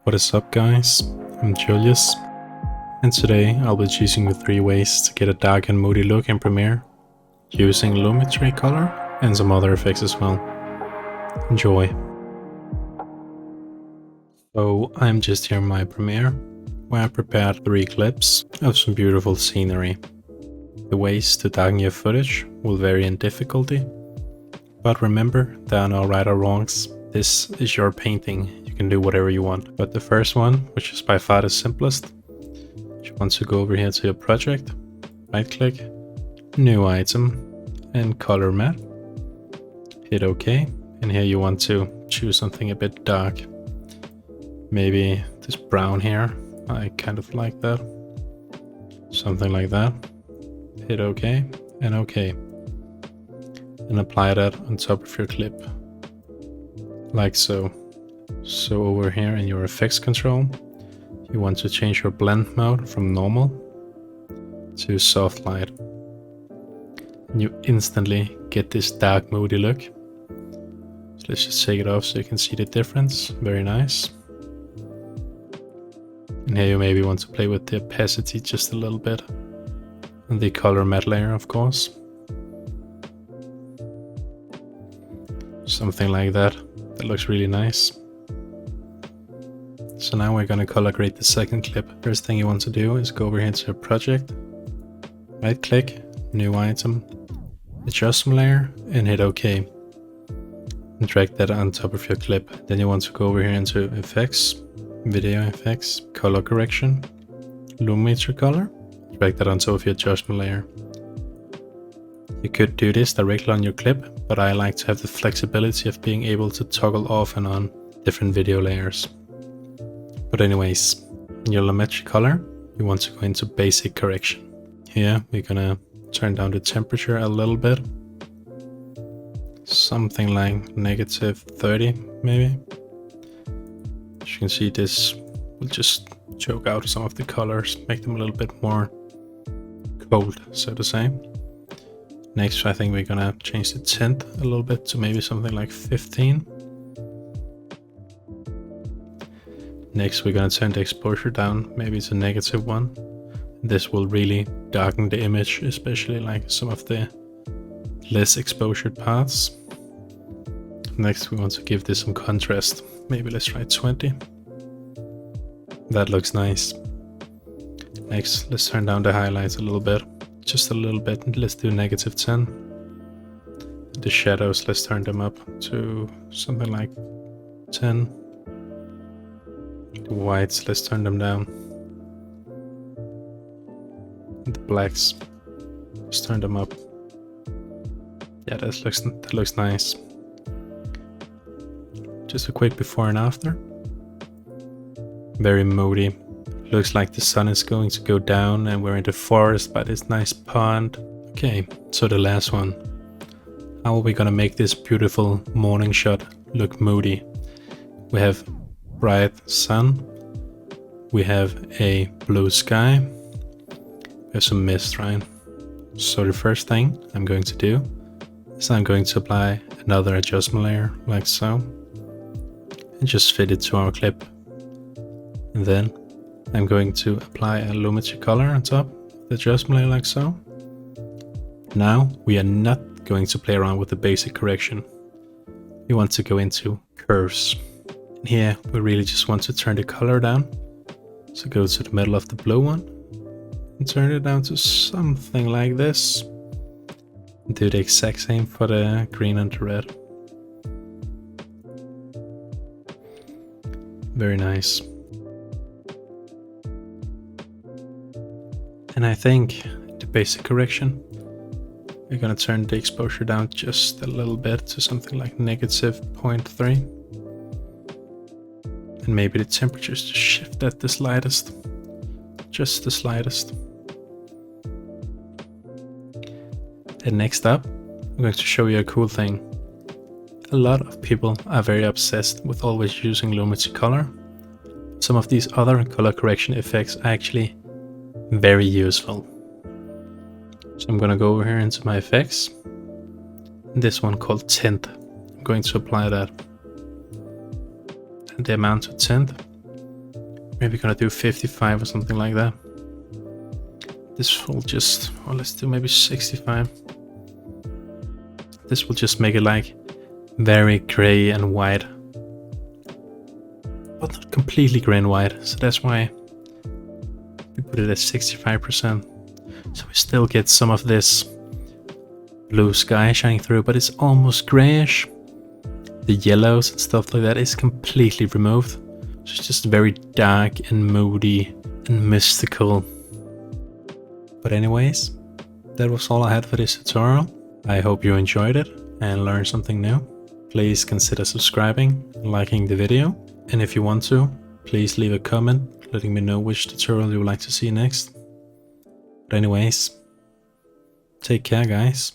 What is up guys, I'm Julius, and today I'll be choosing you 3 ways to get a dark and moody look in Premiere, using Lumetri color and some other effects as well. Enjoy! So I'm just here in my Premiere, where I prepared 3 clips of some beautiful scenery. The ways to darken your footage will vary in difficulty, but remember, there are no right or wrongs. This is your painting. You can do whatever you want. But the first one, which is by far the simplest, you want to go over here to your project, right click, new item, and color matte. Hit OK, and here you want to choose something a bit dark. Maybe this brown here, I kind of like that. Something like that. Hit OK, and OK. And apply that on top of your clip. Like so. So over here in your effects control, you want to change your blend mode from normal to soft light. And you instantly get this dark moody look. So let's just take it off so you can see the difference. Very nice. And here you maybe want to play with the opacity just a little bit. And the color matte layer, of course. Something like that. That looks really nice. So now we're gonna color grade the second clip. First thing you want to do is go over here to your project, right click, new item, adjustment layer, and hit OK. And drag that on top of your clip. Then you want to go over here into effects, video effects, color correction, Lumetri color, drag that on top of your adjustment layer. You could do this directly on your clip, but I like to have the flexibility of being able to toggle off and on different video layers. But anyways, in your Lumetri color, you want to go into basic correction. Here we're gonna turn down the temperature a little bit. Something like -30 maybe. As you can see, this will just choke out some of the colors, make them a little bit more cold, so to say. Next, I think we're gonna change the tint a little bit to maybe something like 15. Next, we're gonna turn the exposure down, maybe to -1. This will really darken the image, especially like some of the less exposured parts. Next, we want to give this some contrast. Maybe let's try 20. That looks nice. Next, let's turn down the highlights a little bit. Just a little bit. Let's do -10. The shadows, let's turn them up to something like 10. The whites, let's turn them down. The blacks, let's turn them up. Yeah, that looks nice. Just a quick before and after. Very moody. Looks like the sun is going to go down and we're in the forest by this nice pond. Okay, so the last one. How are we gonna make this beautiful morning shot look moody? We have bright sun. We have a blue sky. We have some mist, right? So the first thing I'm going to do is I'm going to apply another adjustment layer like so. And just fit it to our clip. And then I'm going to apply a Lumetri color on top of the adjustment layer like so. Now we are not going to play around with the basic correction. We want to go into curves. And here we really just want to turn the color down. So go to the middle of the blue one and turn it down to something like this. And do the exact same for the green and the red. Very nice. And I think the basic correction, we're gonna turn the exposure down just a little bit to something like -0.3. And maybe the temperatures just shift that the slightest. Just the slightest. And next up, I'm going to show you a cool thing. A lot of people are very obsessed with always using Lumetri color. Some of these other color correction effects are actually very useful. So I'm gonna go over here into my effects. This one called Tint. I'm going to apply that. And the amount of tint Maybe gonna do 55 or something like that. This will just, well, let's do maybe 65. This will just make it like very gray and white, but not completely gray and white. So that's why we put it at 65%. So we still get some of this blue sky shining through, but it's almost grayish. The yellows and stuff like that is completely removed. So it's just very dark and moody and mystical. But anyways, that was all I had for this tutorial. I hope you enjoyed it and learned something new. Please consider subscribing and liking the video. And if you want to, please leave a comment letting me know which tutorial you would like to see next. But anyways, take care guys.